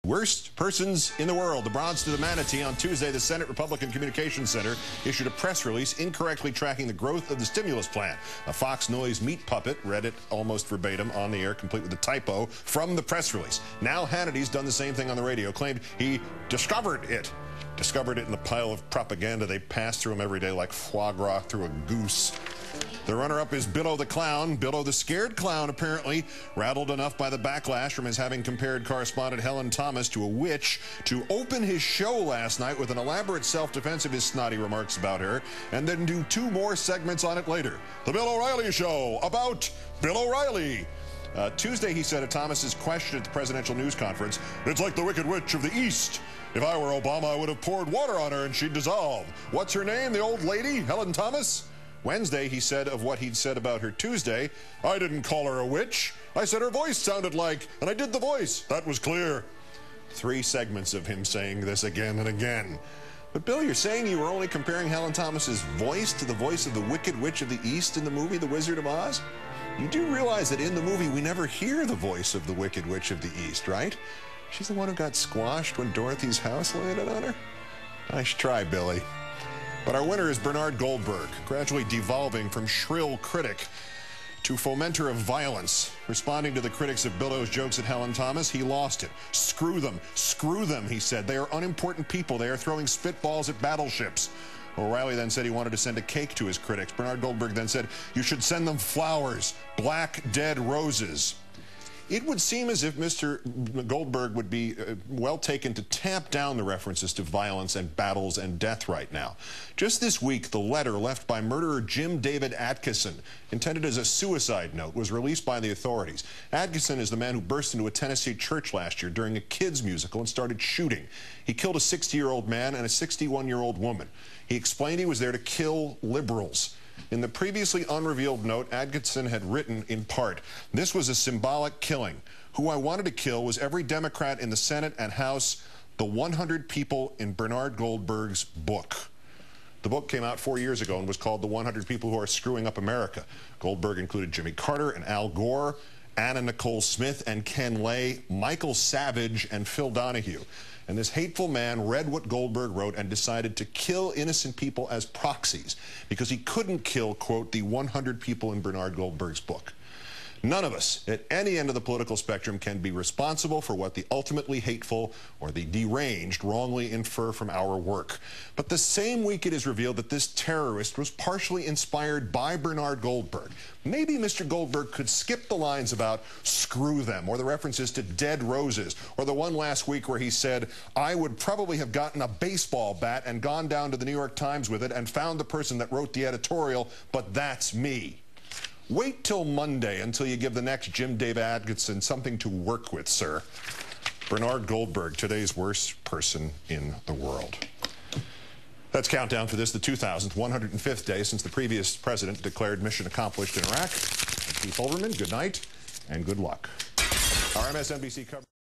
Worst persons in the world. The bronze to the Hannity. On Tuesday, the Senate Republican Communications Center issued a press release incorrectly tracking the growth of the stimulus plan. A Fox Noise meat puppet read it almost verbatim on the air, complete with a typo from the press release. Now Hannity's done the same thing on the radio, claimed he discovered it in the pile of propaganda they pass through him every day like foie gras through a goose. The runner-up is Billo the Clown. Billo the scared clown, apparently, rattled enough by the backlash from his having compared correspondent Helen Thomas to a witch to open his show last night with an elaborate self-defense of his snotty remarks about her, and then do 2 more segments on it later. The Bill O'Reilly Show, about Bill O'Reilly. Tuesday, he said at Thomas's question at the presidential news conference, "It's like the Wicked Witch of the East. If I were Obama, I would have poured water on her and she'd dissolve. What's her name, the old lady, Helen Thomas?" Wednesday, he said of what he'd said about her Tuesday, "I didn't call her a witch. I said her voice sounded like, and I did the voice. That was clear." 3 segments of him saying this again and again. But Bill, you're saying you were only comparing Helen Thomas's voice to the voice of the Wicked Witch of the East in the movie The Wizard of Oz? You do realize that in the movie we never hear the voice of the Wicked Witch of the East, right? She's the one who got squashed when Dorothy's house landed on her? Nice try, Billy. But our winner is Bernard Goldberg, gradually devolving from shrill critic to fomenter of violence. Responding to the critics of Billo's jokes at Helen Thomas, he lost it. Screw them, he said. They are unimportant people. They are throwing spitballs at battleships. O'Reilly then said he wanted to send a cake to his critics. Bernard Goldberg then said, "You should send them flowers, black dead roses." It would seem as if Mr. Goldberg would be well taken to tamp down the references to violence and battles and death right now. Just this week, the letter left by murderer Jim David Atkinson, intended as a suicide note, was released by the authorities. Atkinson is the man who burst into a Tennessee church last year during a kids' musical and started shooting. He killed a 60-year-old man and a 61-year-old woman. He explained he was there to kill liberals. In the previously unrevealed note, Atkinson had written in part, "This was a symbolic killing. Who I wanted to kill was every Democrat in the Senate and House, the 100 people in Bernard Goldberg's book." The book came out 4 years ago and was called The 100 People Who Are Screwing Up America. Goldberg included Jimmy Carter and Al Gore, Anna Nicole Smith and Ken Lay, Michael Savage and Phil Donahue. And this hateful man read what Goldberg wrote and decided to kill innocent people as proxies because he couldn't kill, quote, the 100 people in Bernard Goldberg's book. None of us at any end of the political spectrum can be responsible for what the ultimately hateful or the deranged wrongly infer from our work. But the same week it is revealed that this terrorist was partially inspired by Bernard Goldberg. Maybe Mr. Goldberg could skip the lines about "screw them" or the references to dead roses or the one last week where he said, "I would probably have gotten a baseball bat and gone down to the New York Times with it and found the person that wrote the editorial, but that's me." Wait till Monday until you give the next Jim David Atkinson something to work with, sir. Bernard Goldberg, today's worst person in the world. That's countdown for this, the 2,105th day since the previous president declared mission accomplished in Iraq. I'm Keith Olbermann, good night and good luck. Our MSNBC coverage.